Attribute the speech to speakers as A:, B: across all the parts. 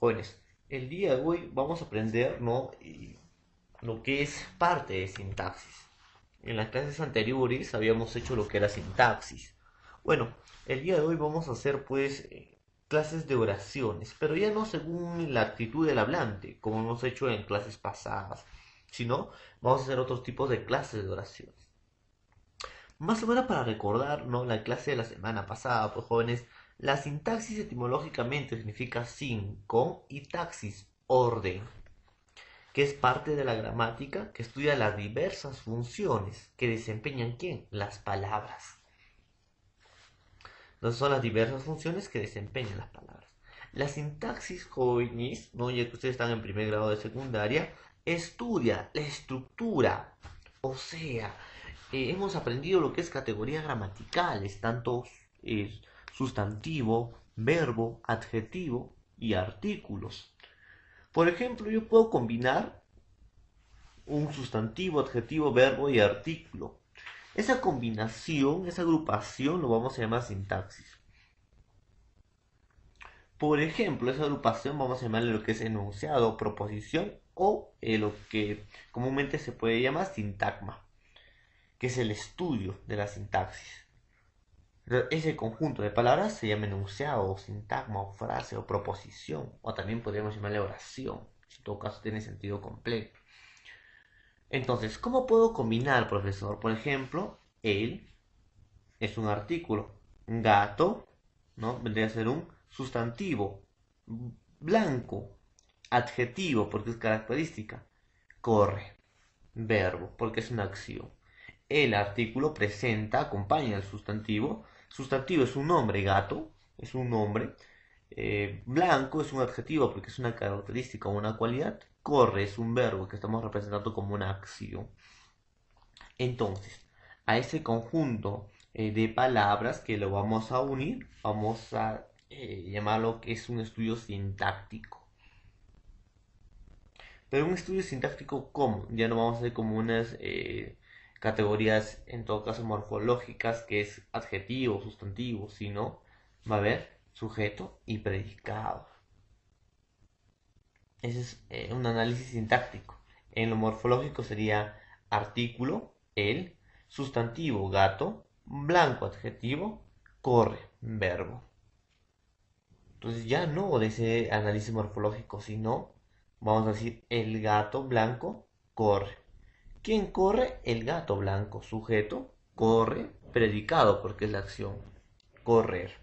A: Jóvenes, el día de hoy vamos a aprender, ¿no? Lo que es parte de sintaxis. En las clases anteriores habíamos hecho lo que era sintaxis. Bueno, el día de hoy vamos a hacer pues clases de oraciones, pero ya no según la actitud del hablante, como hemos hecho en clases pasadas, sino vamos a hacer otros tipos de clases de oraciones. Más o menos para recordar, ¿no? La clase de la semana pasada, pues jóvenes, la sintaxis etimológicamente significa sin, con y taxis, orden, que es parte de la gramática que estudia las diversas funciones que desempeñan ¿quién? Las palabras. Entonces son las diversas funciones que desempeñan las palabras. La sintaxis, jóvenes, ¿no? Ya que ustedes están en primer grado de secundaria, estudia la estructura, o sea, hemos aprendido lo que es categorías gramaticales, tanto sustantivo, verbo, adjetivo y artículos. Por ejemplo, yo puedo combinar un sustantivo, adjetivo, verbo y artículo. Esa combinación, esa agrupación lo vamos a llamar sintaxis. Por ejemplo, esa agrupación vamos a llamarle lo que es enunciado, proposición o lo que comúnmente se puede llamar sintagma, que es el estudio de la sintaxis. Ese conjunto de palabras se llama enunciado, o sintagma, o frase, o proposición, o también podríamos llamarle oración, si en todo caso tiene sentido completo. Entonces, ¿cómo puedo combinar, profesor? Por ejemplo, él es un artículo, gato, ¿no? Vendría a ser un sustantivo, blanco, adjetivo, porque es característica, corre, verbo, porque es una acción. El artículo presenta, acompaña al sustantivo. Sustantivo es un nombre, gato, es un nombre. Blanco es un adjetivo porque es una característica o una cualidad. Corre es un verbo que estamos representando como una acción. Entonces, a ese conjunto de palabras que lo vamos a unir, vamos a llamarlo que es un estudio sintáctico. Pero un estudio sintáctico, ¿cómo? Ya no vamos a hacer como unas categorías, en todo caso morfológicas, que es adjetivo, sustantivo, sino va a haber sujeto y predicado. Ese es un análisis sintáctico. En lo morfológico sería artículo, el, sustantivo, gato, blanco, adjetivo, corre, verbo. Entonces ya no de ese análisis morfológico, sino vamos a decir el gato blanco corre. ¿Quién corre? El gato blanco. Sujeto, corre, predicado, porque es la acción, correr.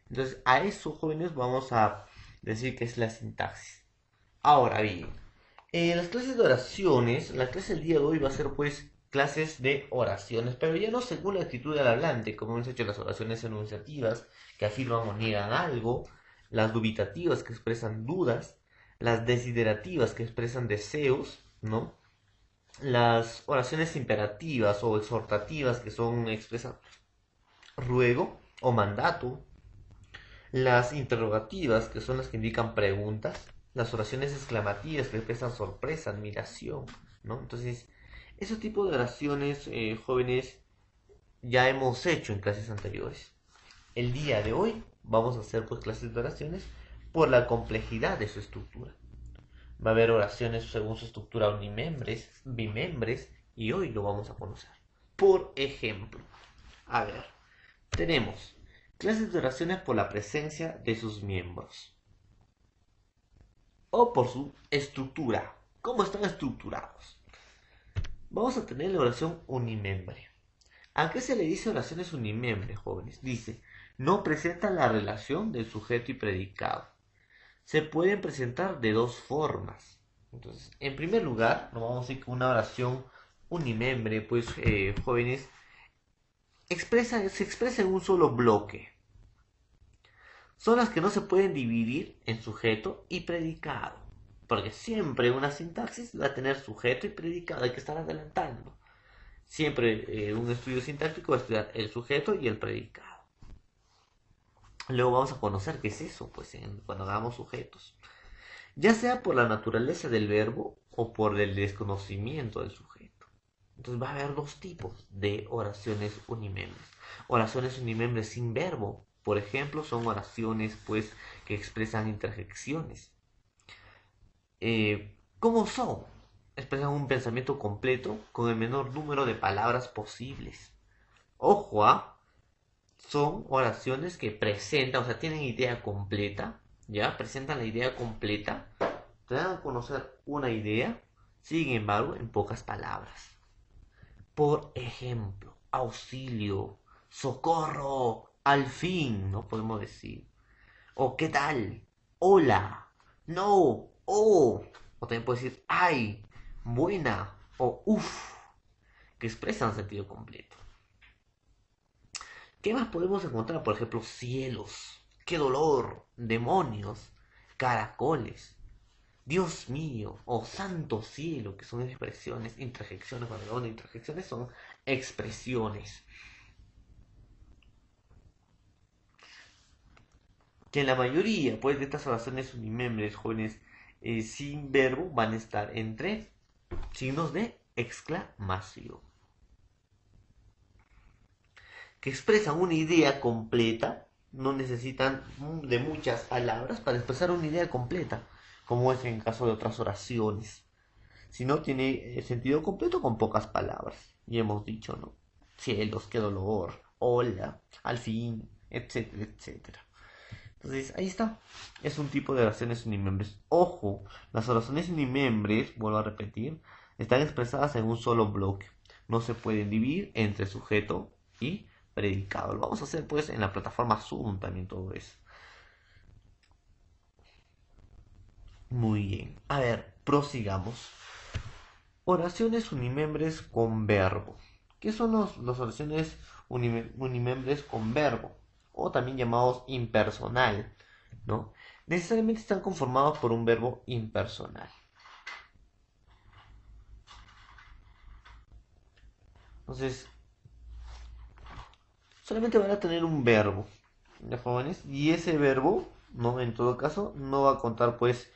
A: Entonces a eso, jóvenes, vamos a decir que es la sintaxis. Ahora bien, las clases de oraciones, la clase del día de hoy va a ser pues clases de oraciones, pero ya no según la actitud del hablante, como hemos hecho las oraciones enunciativas, que afirman o niegan algo, las dubitativas que expresan dudas, las desiderativas que expresan deseos, ¿no? Las oraciones imperativas o exhortativas que son expresan ruego o mandato, las interrogativas que son las que indican preguntas, las oraciones exclamativas que expresan sorpresa, admiración, ¿no? Entonces, ese tipo de oraciones, jóvenes, ya hemos hecho en clases anteriores. El día de hoy vamos a hacer pues clases de oraciones por la complejidad de su estructura. Va a haber oraciones según su estructura unimembres, bimembres, y hoy lo vamos a conocer. Por ejemplo, a ver, tenemos clases de oraciones por la presencia de sus miembros o por su estructura. ¿Cómo están estructurados? Vamos a tener la oración unimembre. ¿A qué se le dice oraciones unimembre, jóvenes? Dice, no presentan la relación del sujeto y predicado. Se pueden presentar de dos formas. Entonces, en primer lugar, nos vamos a ir con una oración unimembre, pues, jóvenes, se expresa en un solo bloque. Son las que no se pueden dividir en sujeto y predicado. Porque siempre una sintaxis va a tener sujeto y predicado, hay que estar adelantando. Siempre un estudio sintáctico va a estudiar el sujeto y el predicado. Luego vamos a conocer qué es eso, pues cuando hagamos sujetos. Ya sea por la naturaleza del verbo o por el desconocimiento del sujeto. Entonces va a haber dos tipos de oraciones unimembres. Oraciones unimembres sin verbo, Por ejemplo, son oraciones pues que expresan interjecciones. ¿Cómo son? Expresan un pensamiento completo con el menor número de palabras posibles. Ojo, son oraciones que presentan, o sea, tienen idea completa, ¿ya? Presentan la idea completa, te dan a conocer una idea, sin embargo, en pocas palabras. Por ejemplo, auxilio, socorro, al fin, no podemos decir. O qué tal, hola, no, oh. O también puedo decir, ay, buena, o uff, que expresan sentido completo. ¿Qué más podemos encontrar? Por ejemplo, cielos, qué dolor, demonios, caracoles, Dios mío, o santo cielo, que son expresiones, interjecciones, cuando hablamos de interjecciones son expresiones. Que en la mayoría, pues, de estas oraciones unimembres, jóvenes, sin verbo, van a estar entre signos de exclamación. Que expresan una idea completa, no necesitan de muchas palabras para expresar una idea completa, como es en el caso de otras oraciones. Si no, tiene sentido completo con pocas palabras. Y hemos dicho, ¿no? Cielos, qué dolor, hola, al fin, etcétera, etcétera. Entonces, ahí está. Es un tipo de oraciones unimembres. Ojo, las oraciones unimembres, vuelvo a repetir, están expresadas en un solo bloque. No se pueden dividir entre sujeto y predicado. Lo vamos a hacer pues en la plataforma Zoom también todo eso. Muy bien. A ver, prosigamos. Oraciones unimembres con verbo. ¿Qué son las oraciones unimembres con verbo? O también llamados impersonal, ¿no? Necesariamente están conformados por un verbo impersonal. Entonces, solamente van a tener un verbo, ¿ya, jóvenes? Y ese verbo, ¿no? En todo caso, no va a contar, pues,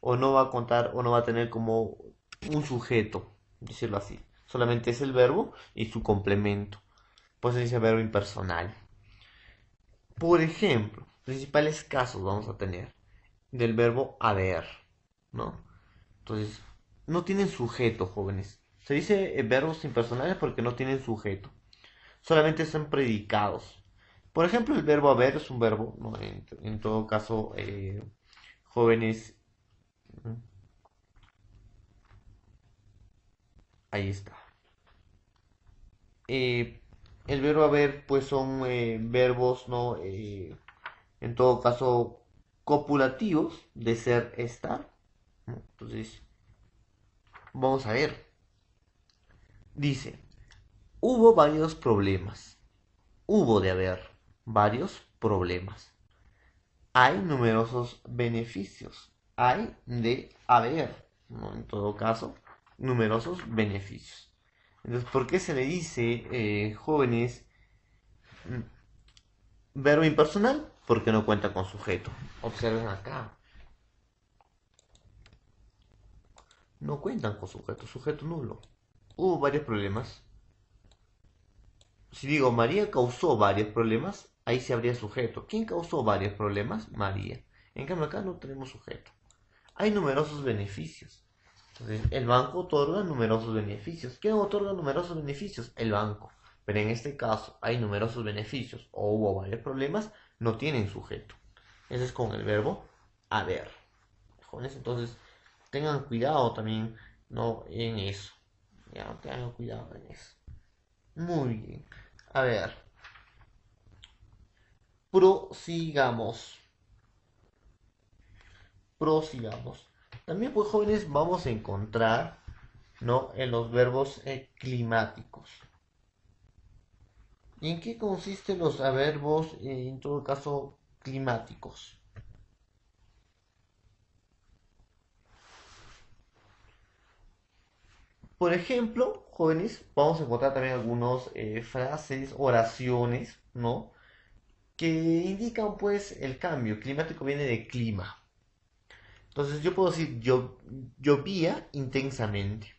A: o no va a contar, o no va a tener como un sujeto, decirlo así. Solamente es el verbo y su complemento. Pues se dice verbo impersonal. Por ejemplo, principales casos vamos a tener del verbo haber, ¿no? Entonces, no tienen sujeto, jóvenes. Se dice verbos impersonales porque no tienen sujeto. Solamente son predicados. Por ejemplo, el verbo haber es un verbo, ¿no? En todo caso, jóvenes. Ahí está. Eh, el verbo haber, pues son verbos, ¿no? En todo caso, copulativos de ser, estar, ¿no? Entonces, vamos a ver. Dice, hubo varios problemas. Hubo de haber varios problemas. Hay numerosos beneficios. Hay de haber, ¿no? En todo caso, numerosos beneficios. Entonces, ¿por qué se le dice, jóvenes, verbo impersonal? Porque no cuenta con sujeto. Observen acá. No cuentan con sujeto, sujeto nulo. Hubo varios problemas. Si digo María causó varios problemas, ahí se habría sujeto. ¿Quién causó varios problemas? María. En cambio acá no tenemos sujeto. Hay numerosos beneficios. Entonces, el banco otorga numerosos beneficios. ¿Quién otorga numerosos beneficios? El banco. Pero en este caso hay numerosos beneficios o hubo varios problemas, no tienen sujeto. Ese es con el verbo haber. Jóvenes, entonces tengan cuidado también, ¿no? En eso. Ya, tengan cuidado en eso. Muy bien. A ver. Prosigamos. Prosigamos. También, pues, jóvenes, vamos a encontrar, ¿no? En los verbos climáticos. ¿Y en qué consisten los verbos, en todo caso, climáticos? Por ejemplo, jóvenes, vamos a encontrar también algunas frases, oraciones, ¿no? Que indican pues el cambio. Climático viene de clima. Entonces yo puedo decir llovía intensamente.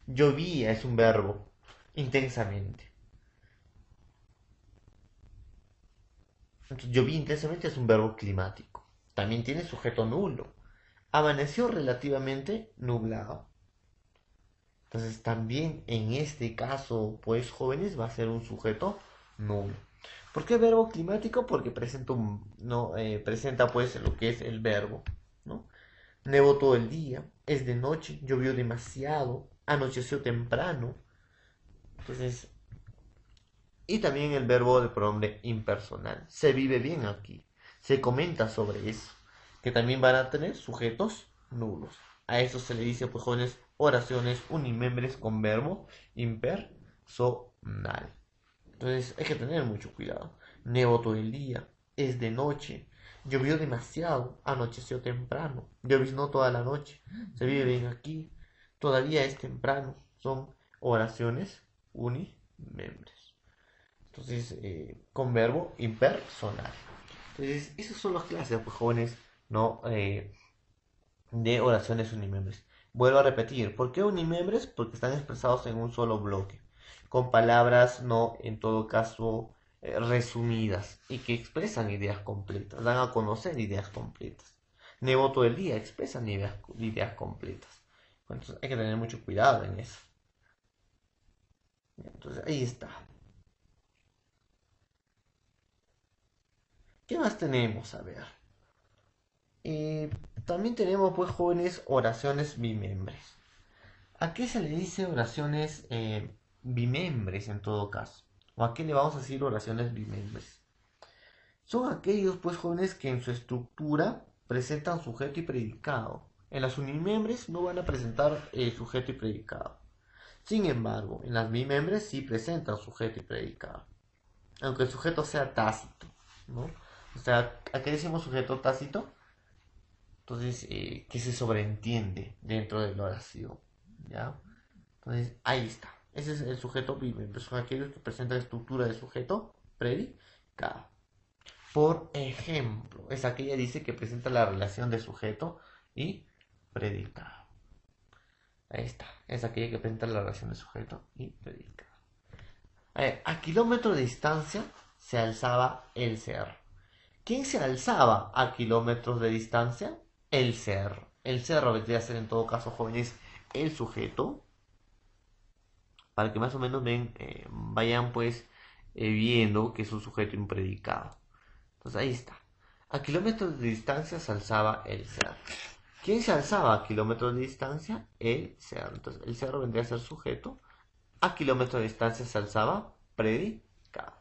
A: Llovía es un verbo intensamente. Entonces, lloví intensamente es un verbo climático. También tiene sujeto nulo. Amaneció relativamente nublado. Entonces también en este caso, pues jóvenes, va a ser un sujeto nulo. ¿Por qué verbo climático? Porque presenta, no, presenta pues lo que es el verbo, ¿no? Nevó todo el día, es de noche, llovió demasiado, anocheció temprano. Entonces, y también el verbo de pronombre impersonal. Se vive bien aquí. Se comenta sobre eso. Que también van a tener sujetos nulos. A eso se le dice, pues jóvenes, oraciones unimembres con verbo impersonal. Entonces hay que tener mucho cuidado. Nevó todo el día. Es de noche. Llovió demasiado. Anocheció temprano. Lloviznó toda la noche. Se vive bien aquí. Todavía es temprano. Son oraciones unimembres. Entonces, con verbo impersonal. Entonces, esas son las clases, pues jóvenes, ¿no? De oraciones unimembres. Vuelvo a repetir, ¿por qué unimembres? Porque están expresados en un solo bloque, con palabras, no, en todo caso, resumidas y que expresan ideas completas, dan a conocer ideas completas. Nevó todo el día, expresan ideas completas. Entonces, hay que tener mucho cuidado en eso. Entonces, ahí está. ¿Qué más tenemos? A ver. Eh, También tenemos, pues, jóvenes, oraciones bimembres. ¿A qué se le dice oraciones bimembres en todo caso? ¿O a qué le vamos a decir oraciones bimembres? Son aquellos, pues, jóvenes que en su estructura presentan sujeto y predicado. En las unimembres no van a presentar sujeto y predicado. Sin embargo, en las bimembres sí presentan sujeto y predicado. Aunque el sujeto sea tácito, ¿no? O sea, ¿a qué decimos sujeto tácito? Entonces, que se sobreentiende dentro de la oración, ¿ya? Entonces, ahí está. Ese es el sujeto bimembro. Son aquellos que presentan estructura de sujeto predicado. Por ejemplo, es aquella dice que presenta la relación de sujeto y predicado. Ahí está. Es aquella que presenta la relación de sujeto y predicado. A kilómetro de distancia se alzaba el cerro. ¿Quién se alzaba a kilómetros de distancia? El cerro. El cerro vendría a ser en todo caso, jóvenes, el sujeto. Para que más o menos vayan pues viendo que es un sujeto impredicado. Entonces ahí está. A kilómetros de distancia se alzaba el cerro. ¿Quién se alzaba a kilómetros de distancia? El cerro. Entonces el cerro vendría a ser sujeto. A kilómetros de distancia se alzaba predicado.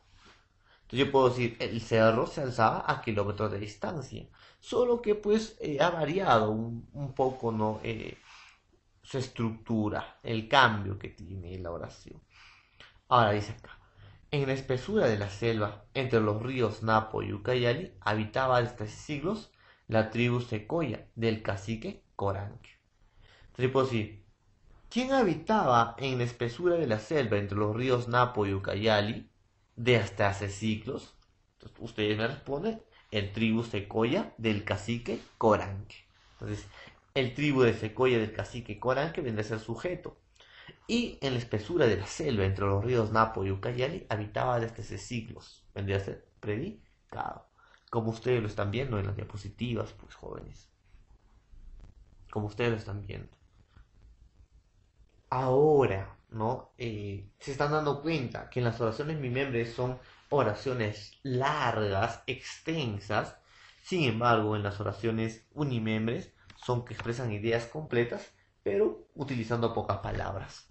A: Entonces yo puedo decir, el cerro se alzaba a kilómetros de distancia. Solo que pues ha variado un poco, ¿no? Su estructura, el cambio que tiene la oración. Ahora dice acá, en la espesura de la selva, entre los ríos Napo y Ucayali, habitaba desde hace siglos la tribu secoya del cacique Coranque. Entonces yo puedo decir, ¿quién habitaba en la espesura de la selva entre los ríos Napo y Ucayali de hasta hace siglos? Entonces, ustedes me responden, el tribu secoya del cacique Coranque. Entonces, el tribu de secoya del cacique Coranque vendría a ser sujeto. Y en la espesura de la selva entre los ríos Napo y Ucayali habitaba desde hace siglos. Vendría a ser predicado. Como ustedes lo están viendo en las diapositivas, pues jóvenes. Como ustedes lo están viendo. Ahora, ¿no? Se están dando cuenta que en las oraciones bimembres son oraciones largas, extensas. Sin embargo, en las oraciones unimembres son que expresan ideas completas, pero utilizando pocas palabras.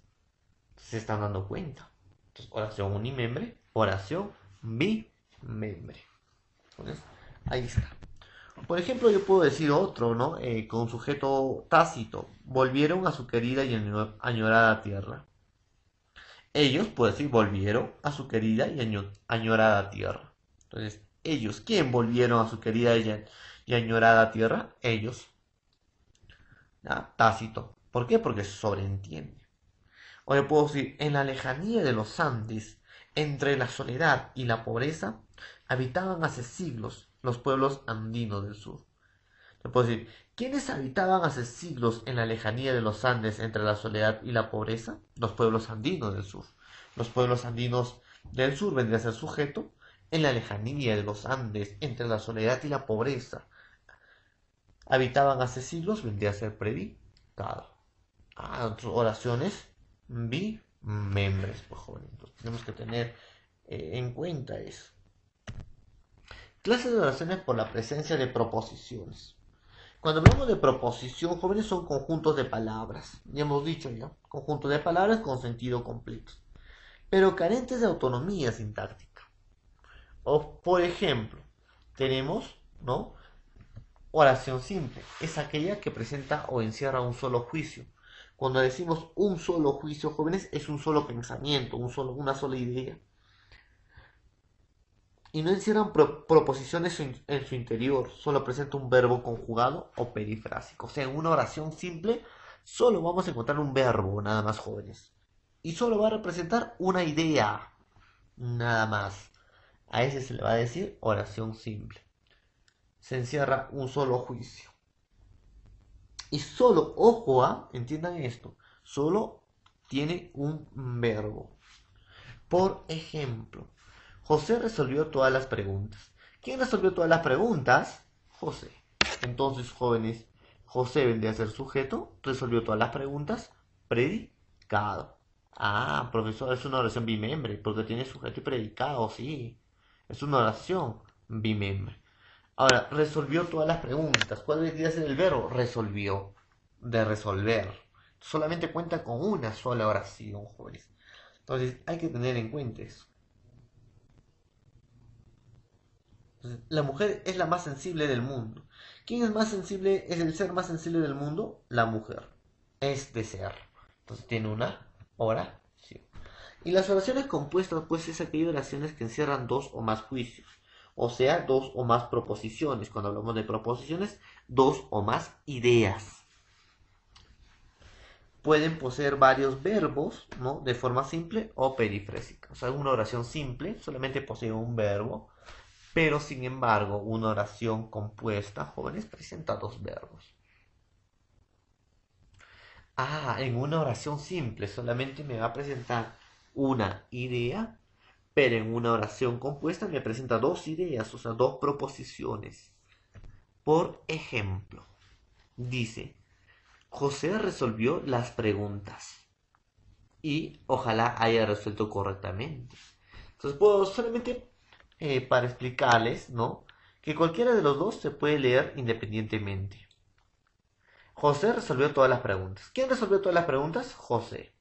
A: Se están dando cuenta. Entonces, oración unimembre, oración bimembre. Entonces, ahí está. Por ejemplo, yo puedo decir otro, ¿no? Con sujeto tácito. Volvieron a su querida y añorada tierra. Ellos, puedo decir, volvieron a su querida y añorada tierra. Entonces, ellos, ¿quién volvieron a su querida y añorada tierra? Ellos. ¿Ya? Tácito. ¿Por qué? Porque se sobreentiende. O yo puedo decir, en la lejanía de los Andes, entre la soledad y la pobreza, habitaban hace siglos los pueblos andinos del sur. Yo puedo decir, ¿quiénes habitaban hace siglos en la lejanía de los Andes entre la soledad y la pobreza? Los pueblos andinos del sur. Los pueblos andinos del sur vendría a ser sujeto En la lejanía de los Andes, entre la soledad y la pobreza, habitaban hace siglos, vendría a ser predicado. Oraciones bimembres, pues jóvenes. Entonces, tenemos que tener en cuenta eso. Clases de oraciones por la presencia de proposiciones. Cuando hablamos de proposición, jóvenes, son conjuntos de palabras. Ya hemos dicho ya, conjuntos de palabras con sentido completo, pero carentes de autonomía sintáctica. O, por ejemplo, tenemos, ¿no? Oración simple. Es aquella que presenta o encierra un solo juicio. Cuando decimos un solo juicio, jóvenes, es un solo pensamiento, una sola idea. Y no encierran proposiciones en su interior, solo presenta un verbo conjugado o perifrásico. O sea, en una oración simple solo vamos a encontrar un verbo, nada más, jóvenes. Y solo va a representar una idea, nada más. A ese se le va a decir oración simple. Se encierra un solo juicio. Y solo, ojo, entiendan esto, solo tiene un verbo. Por ejemplo, José resolvió todas las preguntas. ¿Quién resolvió todas las preguntas? José. Entonces, jóvenes, José vendría a ser sujeto, resolvió todas las preguntas, predicado. Profesor, es una oración bimembre, porque tiene sujeto y predicado, sí. Es una oración bimembre. Ahora, resolvió todas las preguntas. ¿Cuál debería ser el verbo? Resolvió. De resolver. Solamente cuenta con una sola oración, jóvenes. Entonces, hay que tener en cuenta eso. Entonces, la mujer es la más sensible del mundo. ¿Quién es más sensible? ¿Es el ser más sensible del mundo? La mujer. Es de ser. Entonces, tiene una oración. Y las oraciones compuestas, pues, es aquellas oraciones que encierran dos o más juicios. O sea, dos o más proposiciones. Cuando hablamos de proposiciones, dos o más ideas. Pueden poseer varios verbos, ¿no? De forma simple o perifrásica. O sea, una oración simple solamente posee un verbo, pero sin embargo, una oración compuesta, jóvenes, presenta dos verbos. En una oración simple solamente me va a presentar una idea, pero en una oración compuesta me presenta dos ideas, o sea, dos proposiciones. Por ejemplo, dice, José resolvió las preguntas y ojalá haya resuelto correctamente. Entonces puedo solamente para explicarles, ¿no? Que cualquiera de los dos se puede leer independientemente. José resolvió todas las preguntas. ¿Quién resolvió todas las preguntas? José.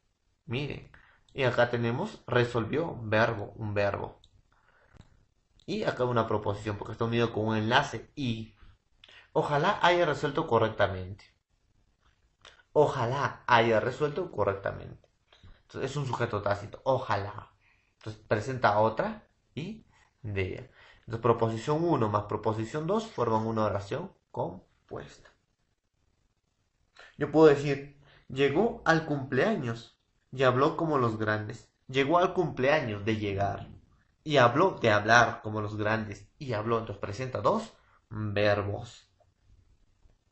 A: Miren. Y acá tenemos resolvió, un verbo. Y acá una proposición, porque está unido con un enlace y. Ojalá haya resuelto correctamente. Ojalá haya resuelto correctamente. Entonces es un sujeto tácito. Ojalá. Entonces presenta otra idea. Entonces proposición 1 más proposición 2 forman una oración compuesta. Yo puedo decir, llegó al cumpleaños y habló como los grandes. Llegó al cumpleaños de llegar y habló de hablar como los grandes y habló. Entonces presenta dos verbos.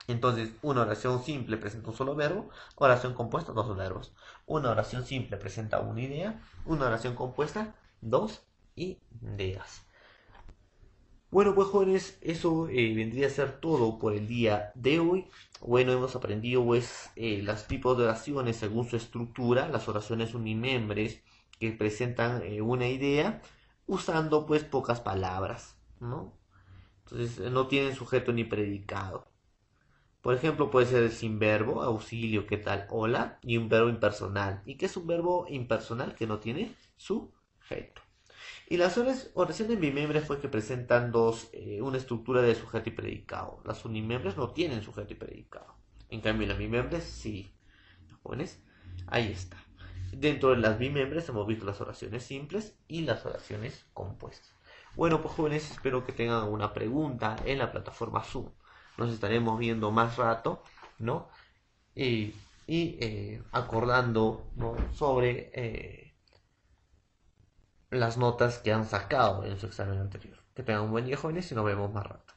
A: Entonces, una oración simple presenta un solo verbo, oración compuesta, dos verbos. Una oración simple presenta una idea, una oración compuesta, dos ideas. Bueno, pues jóvenes, eso vendría a ser todo por el día de hoy. Bueno, hemos aprendido pues los tipos de oraciones según su estructura, las oraciones unimembres que presentan una idea usando pues pocas palabras, ¿no? Entonces no tienen sujeto ni predicado. Por ejemplo, puede ser sin verbo, auxilio, ¿qué tal? Hola, y un verbo impersonal. ¿Y qué es un verbo impersonal? Que no tiene sujeto. Y las oraciones bimembres fue que presentan una estructura de sujeto y predicado. Las unimembres no tienen sujeto y predicado. En cambio, las bimembres sí. ¿Jóvenes? Ahí está. Dentro de las bimembres hemos visto las oraciones simples y las oraciones compuestas. Bueno, pues jóvenes, espero que tengan alguna pregunta en la plataforma Zoom. Nos estaremos viendo más rato, ¿no? Y acordando, ¿no? sobre las notas que han sacado en su examen anterior. Que tengan un buen día, jóvenes, y nos vemos más rato.